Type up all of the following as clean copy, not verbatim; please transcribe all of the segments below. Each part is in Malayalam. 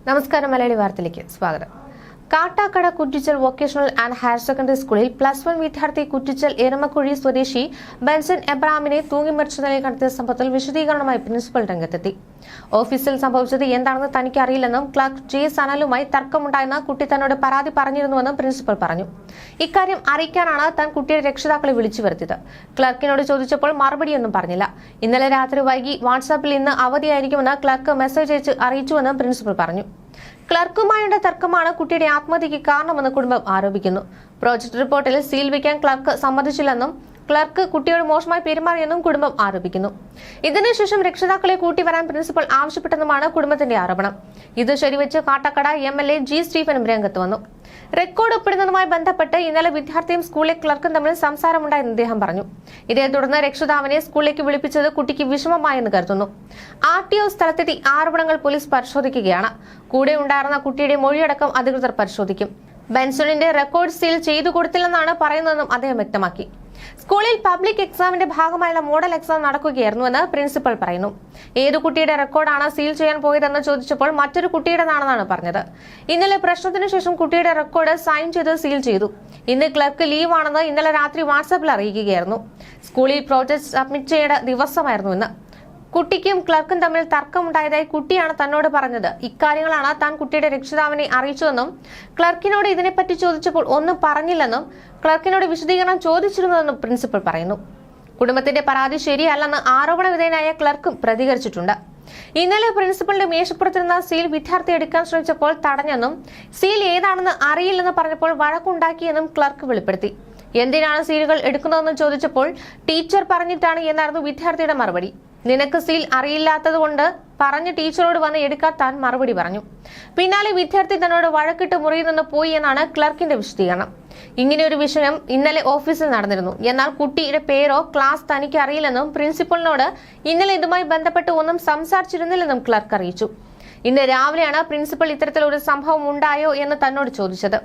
നമസ്കാരം. മലയാളി വാർത്തയിലേക്ക് സ്വാഗതം. Kattakada Kuttichal vocational and higher secondary സ്കൂളിൽ +1 വിദ്യാർത്ഥി കുറ്റിച്ചൽ എരമക്കുഴി സ്വദേശി ബെൻസൺ എബ്രഹാമിനെ തൂങ്ങിമരിച്ച നിലയിൽ കണ്ടെത്തിയ സംഭവത്തിൽ വിശദീകരണവുമായി പ്രിൻസിപ്പൽ രംഗത്തെത്തി. ഓഫീസിൽ സംഭവിച്ചത് എന്താണെന്ന് തനിക്ക് അറിയില്ലെന്നും ക്ലർക്ക് ജെ സനലുമായി തർക്കമുണ്ടായെന്ന് കുട്ടി തന്നോട് പരാതി പറഞ്ഞിരുന്നുവെന്നും പ്രിൻസിപ്പൽ പറഞ്ഞു. ഇക്കാര്യം അറിയിക്കാനാണ് താൻ കുട്ടിയുടെ രക്ഷിതാക്കളെ വിളിച്ചു വരുത്തിയത്. ക്ലർക്കിനോട് ചോദിച്ചപ്പോൾ മറുപടിയൊന്നും പറഞ്ഞില്ല. ഇന്നലെ രാത്രി വൈകി വാട്സാപ്പിൽ ഇന്ന് അവധിയായിരിക്കുമെന്ന് ക്ലർക്ക് മെസ്സേജ് അയച്ച് അറിയിച്ചുവെന്നും പ്രിൻസിപ്പൽ പറഞ്ഞു. ക്ലർക്കുമായുള്ള തർക്കമാണ് കുട്ടിയുടെ ആത്മഹത്യയ്ക്ക് കാരണമെന്ന് കുടുംബം ആരോപിക്കുന്നു. പ്രോജക്ട് റിപ്പോർട്ടിൽ സീൽ വയ്ക്കാൻ ക്ലർക്ക് സമ്മതിച്ചില്ലെന്നും ക്ലർക്ക് കുട്ടിയോട് മോശമായി പെരുമാറിയെന്നും കുടുംബം ആരോപിക്കുന്നു. ഇതിനുശേഷം രക്ഷിതാക്കളെ കൂട്ടിവരാൻ പ്രിൻസിപ്പൽ ആവശ്യപ്പെട്ടെന്നുമാണ് കുടുംബത്തിന്റെ ആരോപണം. ഇത് ശരിവെച്ച് കാട്ടാക്കട MLA G. സ്റ്റീഫനും രംഗത്ത് വന്നു. റെക്കോർഡ് ഒപ്പിടുന്നതുമായി ബന്ധപ്പെട്ട് ഇന്നലെ വിദ്യാർത്ഥിയും സ്കൂളിലെ ക്ലർക്കും തമ്മിൽ സംസാരമുണ്ടായെന്ന് അദ്ദേഹം പറഞ്ഞു. ഇതേ തുടർന്ന് രക്ഷിതാവിനെ സ്കൂളിലേക്ക് വിളിപ്പിച്ചത് കുട്ടിക്ക് വിഷമമായെന്ന് കരുതുന്നു. RTO സ്ഥലത്തെത്തി ആരോപണങ്ങൾ പോലീസ് പരിശോധിക്കുകയാണ്. കൂടെ ഉണ്ടായിരുന്ന കുട്ടിയുടെ മൊഴിയടക്കം അധികൃതർ പരിശോധിക്കും. ബെൻസണിന്റെ റെക്കോർഡ് സീൽ ചെയ്തു കൊടുത്തില്ലെന്നാണ് പറയുന്നതെന്നും അദ്ദേഹം വ്യക്തമാക്കി. സ്കൂളിൽ പബ്ലിക് എക്സാമിന്റെ ഭാഗമായുള്ള മോഡൽ എക്സാം നടക്കുകയായിരുന്നുവെന്ന് പ്രിൻസിപ്പൽ പറയുന്നു. ഏതു കുട്ടിയുടെ റെക്കോർഡാണ് സീൽ ചെയ്യാൻ പോയതെന്ന് ചോദിച്ചപ്പോൾ മറ്റൊരു കുട്ടിയുടേതാണെന്നാണ് പറഞ്ഞത്. ഇന്നലെ പ്രശ്നത്തിനു ശേഷം കുട്ടിയുടെ റെക്കോർഡ് സൈൻ ചെയ്ത് സീൽ ചെയ്തു. ഇന്ന് ക്ലർക്ക് ലീവാണെന്ന് ഇന്നലെ രാത്രി വാട്സാപ്പിൽ അറിയിക്കുകയായിരുന്നു. സ്കൂളിൽ പ്രോജക്ട് സബ്മിറ്റ് ചെയ്യേണ്ട ദിവസമായിരുന്നു ഇന്ന്. കുട്ടിക്കും ക്ലർക്കും തമ്മിൽ തർക്കമുണ്ടായതായി കുട്ടിയാണ് തന്നോട് പറഞ്ഞത്. ഇക്കാര്യങ്ങളാണ് താൻ കുട്ടിയുടെ രക്ഷിതാവിനെ അറിയിച്ചതെന്നും ക്ലർക്കിനോട് ഇതിനെപ്പറ്റി ചോദിച്ചപ്പോൾ ഒന്നും പറഞ്ഞില്ലെന്നും ക്ലർക്കിനോട് വിശദീകരണം ചോദിച്ചിരുന്നതെന്നും പ്രിൻസിപ്പൽ പറയുന്നു. കുടുംബത്തിന്റെ പരാതി ശരിയല്ലെന്ന് ആരോപണ വിധേയനായ ക്ലർക്കും പ്രതികരിച്ചിട്ടുണ്ട്. ഇന്നലെ പ്രിൻസിപ്പലിന്റെ മേശപ്പുറത്തിരുന്ന സീൽ വിദ്യാർത്ഥി എടുക്കാൻ ശ്രമിച്ചപ്പോൾ തടഞ്ഞെന്നും സീൽ ഏതാണെന്ന് അറിയില്ലെന്ന് പറഞ്ഞപ്പോൾ വഴക്കുണ്ടാക്കിയെന്നും ക്ലർക്ക് വെളിപ്പെടുത്തി. എന്തിനാണ് സീലുകൾ എടുക്കുന്നതെന്ന് ചോദിച്ചപ്പോൾ ടീച്ചർ പറഞ്ഞിട്ടാണ് എന്നായിരുന്നു വിദ്യാർത്ഥിയുടെ മറുപടി. നിനക്ക് സീൽ അറിയില്ലാത്തതുകൊണ്ട് പറഞ്ഞ് ടീച്ചറോട് വന്ന് എടുക്കാൻ താൻ മറുപടി പറഞ്ഞു. പിന്നാലെ വിദ്യാർത്ഥി തന്നോട് വഴക്കിട്ട് മുറിയിൽ നിന്ന് പോയി എന്നാണ് ക്ലർക്കിന്റെ വിശദീകരണം. ഇങ്ങനെയൊരു വിഷയം ഇന്നലെ ഓഫീസിൽ നടന്നിരുന്നു. എന്നാൽ കുട്ടിയുടെ പേരോ ക്ലാസ് തനിക്ക് അറിയില്ലെന്നും പ്രിൻസിപ്പലിനോട് ഇന്നലെ ഇതുമായി ബന്ധപ്പെട്ട് ഒന്നും സംസാരിച്ചിരുന്നില്ലെന്നും ക്ലർക്ക് അറിയിച്ചു. ഇന്ന് രാവിലെയാണ് പ്രിൻസിപ്പൽ ഇത്തരത്തിലൊരു സംഭവം ഉണ്ടായോ എന്ന് തന്നോട് ചോദിച്ചത്.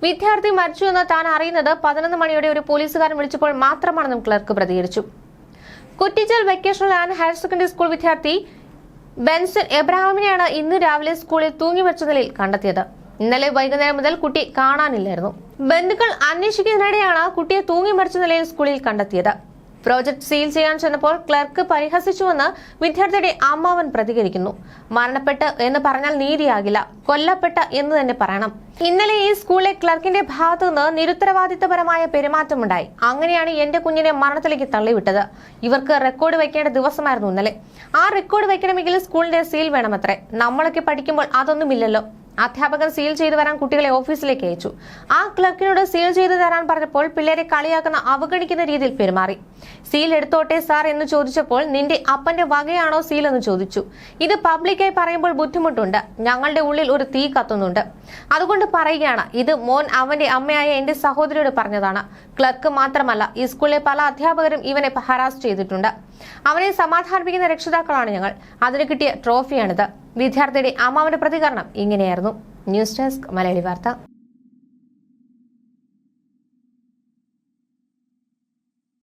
വിദ്യാർത്ഥി മരിച്ചു എന്ന് താൻ അറിയുന്നത് 11 മണിയോടെ ഒരു പോലീസുകാരൻ വിളിച്ചപ്പോൾ മാത്രമാണെന്നും ക്ലർക്ക് പ്രതികരിച്ചു. Kuttichal vocational and higher secondary school വിദ്യാർത്ഥി ബെൻസൺ എബ്രഹാമിനെയാണ് ഇന്ന് രാവിലെ സ്കൂളിൽ തൂങ്ങിമരിച്ച നിലയിൽ കണ്ടെത്തിയത്. ഇന്നലെ വൈകുന്നേരം മുതൽ കുട്ടി കാണാനില്ലായിരുന്നു. ബന്ധുക്കൾ അന്വേഷിക്കുന്നതിനിടെയാണ് കുട്ടിയെ തൂങ്ങിമരിച്ച നിലയിൽ സ്കൂളിൽ കണ്ടെത്തിയത്. പ്രോജക്ട് സീൽ ചെയ്യാൻ ചെന്നപ്പോൾ ക്ലർക്ക് പരിഹസിച്ചുവെന്ന് വിദ്യാർത്ഥിയുടെ അമ്മാവൻ പ്രതികരിക്കുന്നു. മരണപ്പെട്ട് എന്ന് പറഞ്ഞാൽ നീതിയാകില്ല, കൊല്ലപ്പെട്ട എന്ന് തന്നെ പറയണം. ഇന്നലെ ഈ സ്കൂളിലെ ക്ലർക്കിന്റെ ഭാഗത്തുനിന്ന് നിരുത്തരവാദിത്തപരമായ പെരുമാറ്റമുണ്ടായി. അങ്ങനെയാണ് എന്റെ കുഞ്ഞിനെ മരണത്തിലേക്ക് തള്ളിവിട്ടത്. ഇവർക്ക് റെക്കോർഡ് വെക്കേണ്ട ദിവസമായിരുന്നു ഇന്നലെ. ആ റെക്കോർഡ് വെക്കണമെങ്കിൽ സ്കൂളിന്റെ സീൽ വേണമത്രേ. നമ്മളൊക്കെ പഠിക്കുമ്പോൾ അതൊന്നുമില്ലല്ലോ. അധ്യാപകൻ സീൽ ചെയ്തു വരാൻ കുട്ടികളെ ഓഫീസിലേക്ക് അയച്ചു. ആ ക്ലർക്കിനോട് സീൽ ചെയ്തു തരാൻ പറഞ്ഞപ്പോൾ പിള്ളേരെ കളിയാക്കുന്ന അവഗണിക്കുന്ന രീതിയിൽ പെരുമാറി. സീൽ എടുത്തോട്ടെ സാർ എന്ന് ചോദിച്ചപ്പോൾ നിന്റെ അപ്പന്റെ വകയാണോ സീൽ എന്ന് ചോദിച്ചു. ഇത് പബ്ലിക്കായി പറയുമ്പോൾ ബുദ്ധിമുട്ടുണ്ട്. ഞങ്ങളുടെ ഉള്ളിൽ ഒരു തീ കത്തുന്നുണ്ട്. അതുകൊണ്ട് പറയുകയാണ്, ഇത് മോൻ അവന്റെ അമ്മയായ എന്റെ സഹോദരിയോട് പറഞ്ഞതാണ്. ക്ലർക്ക് മാത്രമല്ല, ഈ സ്കൂളിലെ പല അധ്യാപകരും ഇവനെ ഹരാസ് ചെയ്തിട്ടുണ്ട്. അവനെ സമാധാനിപ്പിക്കുന്ന രക്ഷിതാക്കളാണ് ഞങ്ങൾ. അതിന് കിട്ടിയ ട്രോഫിയാണിത്. വിദ്യാർത്ഥിയുടെ അമ്മാവന്റെ പ്രതികരണം ഇങ്ങനെയായിരുന്നു. ന്യൂസ് ഡെസ്ക് മലയാളി വാർത്ത.